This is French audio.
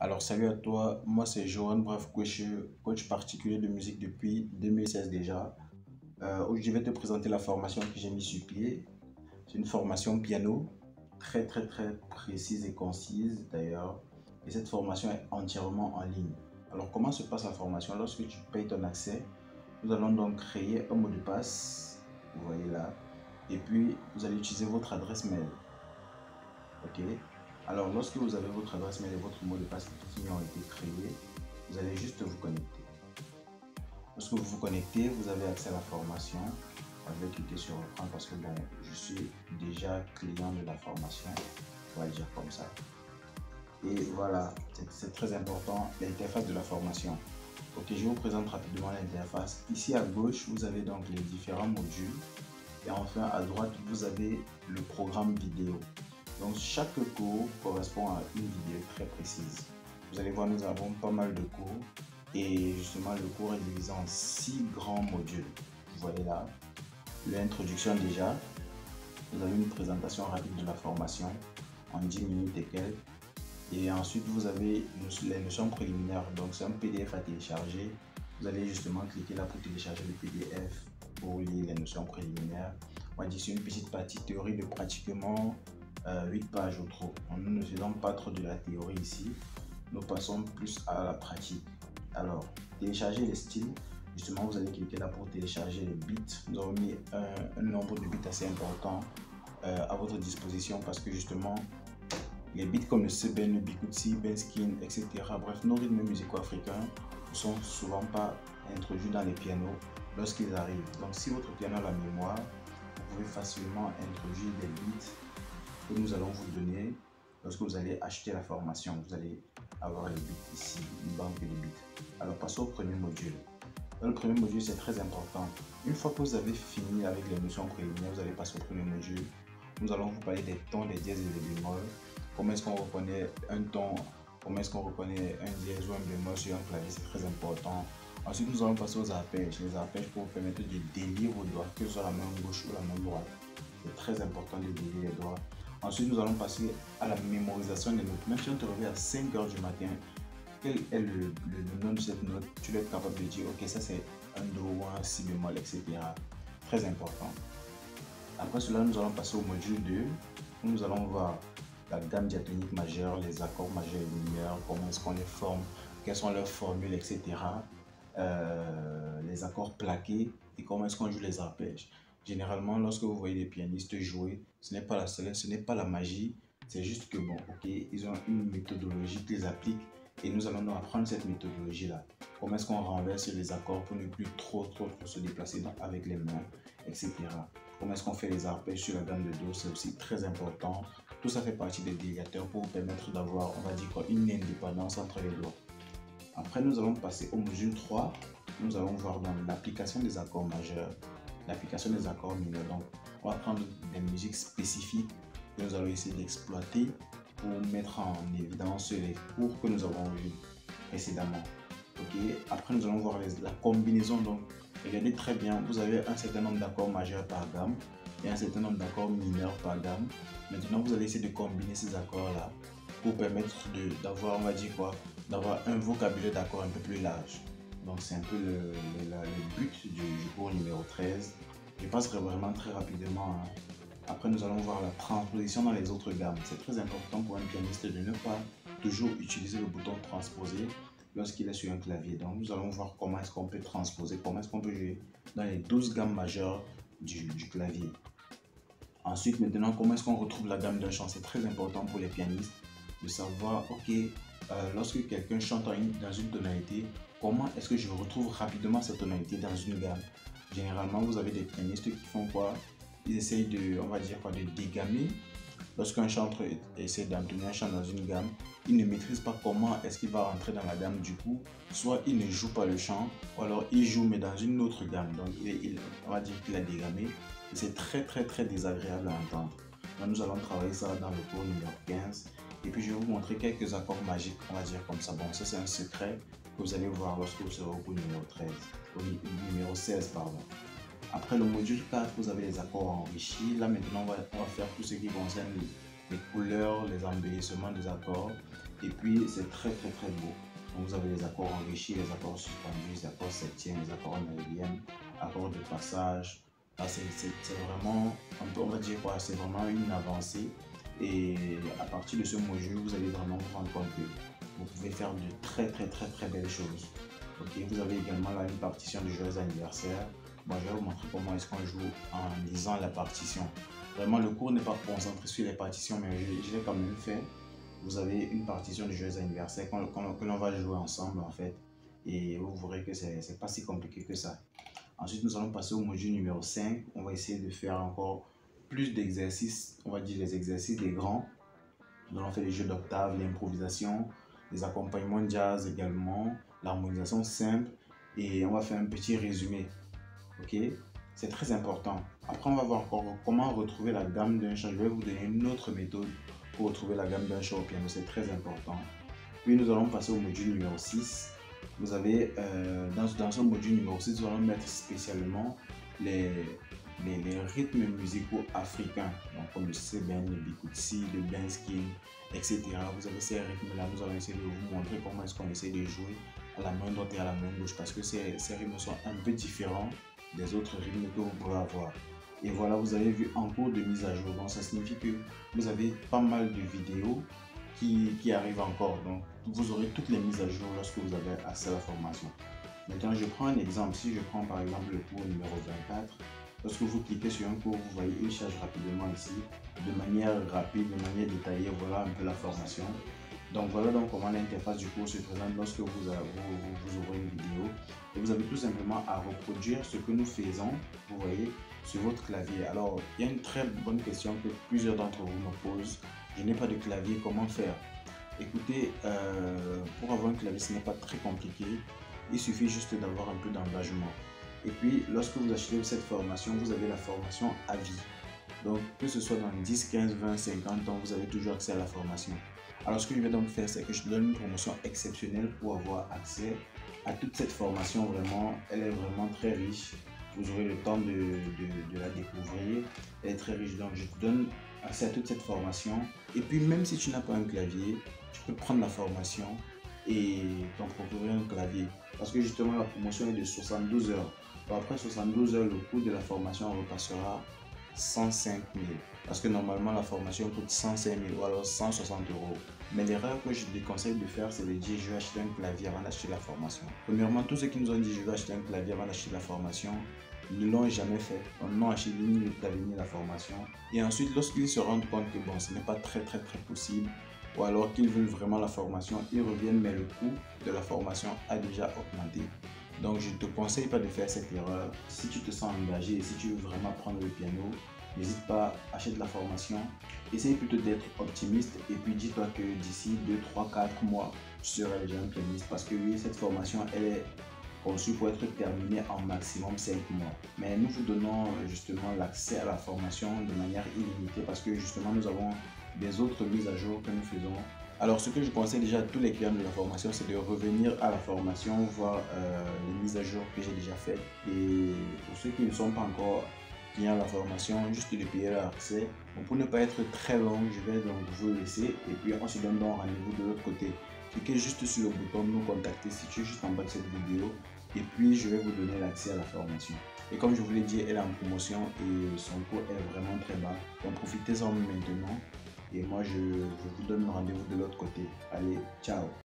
Alors, salut à toi, moi c'est Johan, bref, coach particulier de musique depuis 2016 déjà. Aujourd'hui, je vais te présenter la formation que j'ai mise sur pied. C'est une formation piano, très précise et concise d'ailleurs. Et cette formation est entièrement en ligne. Alors, comment se passe la formation? Lorsque tu payes ton accès, nous allons donc créer un mot de passe, vous voyez là, et puis vous allez utiliser votre adresse mail. Ok. Alors, lorsque vous avez votre adresse mail et votre mot de passe qui ont été créés, vous allez juste vous connecter. Lorsque vous vous connectez, vous avez accès à la formation. Je vais cliquer sur reprendre parce que bon, je suis déjà client de la formation, on va dire comme ça. Et voilà, c'est très important, l'interface de la formation. Ok, je vous présente rapidement l'interface. Ici à gauche, vous avez donc les différents modules. Et enfin, à droite, vous avez le programme vidéo. Donc, chaque cours correspond à une vidéo très précise. Vous allez voir, nous avons pas mal de cours. Et justement, le cours est divisé en 6 grands modules. Vous voyez là, l'introduction déjà. Vous avez une présentation rapide de la formation en 10 minutes et quelques. Et ensuite, vous avez les notions préliminaires. Donc, c'est un PDF à télécharger. Vous allez justement cliquer là pour télécharger le PDF pour lire les notions préliminaires. On va dire c'est une petite partie théorie de pratiquement 8 pages ou trop. Nous ne faisons pas trop de la théorie ici. Nous passons plus à la pratique. Alors, télécharger les styles. Justement, vous allez cliquer là pour télécharger les bits. Nous avons mis un nombre de bits assez important à votre disposition parce que justement, les beats comme le Seben, le Bikutsi, Benskin, etc. Bref, nos rythmes musicaux-africains ne sont souvent pas introduits dans les pianos lorsqu'ils arrivent. Donc, si votre piano a la mémoire, vous pouvez facilement introduire des beats que nous allons vous donner lorsque vous allez acheter la formation. Vous allez avoir les beats ici, une banque de beats. Alors, passons au premier module. Dans le premier module, c'est très important. Une fois que vous avez fini avec les notions préliminaires, vous allez passer au premier module. Nous allons vous parler des tons, des dièses et des bémols. Comment est-ce qu'on reconnaît un ton, comment est-ce qu'on reconnaît un dièse ou un bémol sur un clavier, c'est très important. Ensuite, nous allons passer aux arpèges. Les arpèges pour vous permettre de délier vos doigts, que ce soit la main gauche ou la main droite. C'est très important de délier les doigts. Ensuite, nous allons passer à la mémorisation des notes. Même si on te réveille à 5 heures du matin, quel est le nom de cette note? Tu dois être capable de dire, ok, ça c'est un Do ou un Si bémol, etc. Très important. Après cela, nous allons passer au module 2, où nous allons voir la gamme diatonique majeure, les accords majeurs et mineurs, comment est-ce qu'on les forme, quelles sont leurs formules, etc. Les accords plaqués et comment est-ce qu'on joue les arpèges. Généralement, lorsque vous voyez des pianistes jouer, ce n'est pas la magie, c'est juste que bon, ok, ils ont une méthodologie qu'ils appliquent et nous allons apprendre cette méthodologie-là. Comment est-ce qu'on renverse les accords pour ne plus trop se déplacer avec les mains, etc. Comment est-ce qu'on fait les arpèges sur la gamme de Do, c'est aussi très important. Tout ça fait partie des déliateurs pour vous permettre d'avoir, on va dire quoi, une indépendance entre les doigts. Après, nous allons passer au module 3. Nous allons voir dans l'application des accords majeurs, l'application des accords mineurs. Donc, on va prendre des musiques spécifiques que nous allons essayer d'exploiter pour mettre en évidence les cours que nous avons vus précédemment. Ok. Après, nous allons voir la combinaison. Donc, regardez très bien, vous avez un certain nombre d'accords majeurs par gamme et un certain nombre d'accords mineurs par gamme. Maintenant, vous allez essayer de combiner ces accords-là pour permettre d'avoir, on va dire quoi, d'avoir un vocabulaire d'accords un peu plus large. Donc, c'est un peu le but du cours numéro 13. Je passerai vraiment très rapidement. Hein. Après, nous allons voir la transposition dans les autres gammes. C'est très important pour un pianiste de ne pas toujours utiliser le bouton transposer lorsqu'il est sur un clavier. Donc, nous allons voir comment est-ce qu'on peut transposer, comment est-ce qu'on peut jouer dans les 12 gammes majeures du clavier. Ensuite, maintenant, comment est-ce qu'on retrouve la gamme d'un chant? C'est très important pour les pianistes de savoir, ok, lorsque quelqu'un chante dans une tonalité, comment est-ce que je retrouve rapidement cette tonalité dans une gamme? Généralement, vous avez des pianistes qui font quoi? Ils essayent de, on va dire quoi, de dégammer. Lorsqu'un chanteur essaie d'entonner un chant dans une gamme, il ne maîtrise pas comment est-ce qu'il va rentrer dans la gamme. Du coup, soit il ne joue pas le chant, ou alors il joue mais dans une autre gamme. Donc, on va dire qu'il a dégammé. Et c'est très désagréable à entendre. Donc, nous allons travailler ça dans le cours numéro 15. Et puis, je vais vous montrer quelques accords magiques, on va dire comme ça. Bon, ça, c'est un secret que vous allez voir lorsque vous serez au cours numéro 13, au numéro 16, pardon. Après le module 4, vous avez les accords enrichis. Là maintenant, on va faire tout ce qui concerne les couleurs, les embellissements des accords. Et puis c'est très beau. Donc vous avez les accords enrichis, les accords suspendus, les accords septièmes, les accords méridiennes, accords de passage. C'est vraiment, on va dire quoi, c'est vraiment une avancée. Et à partir de ce module, vous allez vraiment vous rendre compte que vous pouvez faire de très belles choses. Ok, vous avez également là une partition de joyeux anniversaire. Moi, je vais vous montrer comment est-ce qu'on joue en lisant la partition. Vraiment, le cours n'est pas concentré sur les partitions, mais je l'ai quand même fait. Vous avez une partition de joyeux anniversaire que l'on va jouer ensemble en fait. Et vous verrez que c'est pas si compliqué que ça. Ensuite, nous allons passer au module numéro 5. On va essayer de faire encore plus d'exercices, on va dire les exercices des grands. Nous allons faire les jeux d'octave, l'improvisation, les accompagnements jazz également, l'harmonisation simple et on va faire un petit résumé. Ok, c'est très important. Après, on va voir encore comment retrouver la gamme d'un chant. Je vais vous donner une autre méthode pour retrouver la gamme d'un chant au piano, c'est très important. Puis nous allons passer au module numéro 6. Vous avez dans ce module numéro 6, nous allons mettre spécialement les rythmes musicaux africains, donc comme le seben, le bikutsi, le benskin, etc. Vous avez ces rythmes-là, nous allons essayer de vous montrer comment est-ce qu'on essaie de jouer à la main droite et à la main gauche parce que ces rythmes sont un peu différents des autres rythmes que vous pouvez avoir. Et voilà, vous avez vu en cours de mise à jour, donc ça signifie que vous avez pas mal de vidéos qui arrivent encore, donc vous aurez toutes les mises à jour lorsque vous avez accès à la formation. Maintenant, je prends un exemple. Si je prends par exemple le cours numéro 24, lorsque vous cliquez sur un cours, vous voyez, il charge rapidement ici, de manière rapide, de manière détaillée. Voilà un peu la formation. Donc voilà donc comment l'interface du cours se présente lorsque vous ouvrez une vidéo. Et vous avez tout simplement à reproduire ce que nous faisons, vous voyez, sur votre clavier. Alors, il y a une très bonne question que plusieurs d'entre vous me posent. Je n'ai pas de clavier, comment faire? Écoutez, pour avoir un clavier, ce n'est pas très compliqué. Il suffit juste d'avoir un peu d'engagement. Et puis, lorsque vous achetez cette formation, vous avez la formation à vie. Donc, que ce soit dans 10, 15, 20, 50 ans, vous avez toujours accès à la formation. Alors, ce que je vais donc faire, c'est que je donne une promotion exceptionnelle pour avoir accès à toute cette formation. Vraiment, elle est vraiment très riche. Vous aurez le temps de la découvrir. Elle est très riche. Donc, je te donne accès à toute cette formation. Et puis, même si tu n'as pas un clavier, tu peux prendre la formation et t'en procurer un clavier. Parce que justement, la promotion est de 72 heures. Donc après 72 heures, le coût de la formation repassera 105 000. Parce que normalement, la formation coûte 105 000 ou alors 160 euros. Mais l'erreur que je déconseille de faire, c'est de dire je vais acheter un clavier avant d'acheter la formation. Premièrement, tous ceux qui nous ont dit je vais acheter un clavier avant d'acheter la formation, ils ne l'ont jamais fait. On n'a acheté ni le clavier ni la formation. Et ensuite, lorsqu'ils se rendent compte que bon, ce n'est pas très possible, ou alors qu'ils veulent vraiment la formation, ils reviennent, mais le coût de la formation a déjà augmenté. Donc je ne te conseille pas de faire cette erreur. Si tu te sens engagé et si tu veux vraiment apprendre le piano, n'hésite pas, achète la formation. Essaye plutôt d'être optimiste et puis dis-toi que d'ici 2, 3, 4 mois, tu seras déjà un pianiste parce que oui, cette formation, elle est conçue pour être terminée en maximum 5 mois. Mais nous vous donnons justement l'accès à la formation de manière illimitée parce que justement nous avons des autres mises à jour que nous faisons. Alors ce que je conseille déjà à tous les clients de la formation, c'est de revenir à la formation, voir les mises à jour que j'ai déjà faites. Et pour ceux qui ne sont pas encore clients de la formation, juste de payer leur accès. Donc pour ne pas être très long, je vais donc vous laisser et puis on se donne donc rendez-vous de l'autre côté. Cliquez juste sur le bouton nous contacter situé juste en bas de cette vidéo et puis je vais vous donner l'accès à la formation. Et comme je vous l'ai dit, elle est en promotion et son coût est vraiment très bas. Donc profitez-en maintenant. Et moi, je vous donne rendez-vous de l'autre côté. Allez, ciao!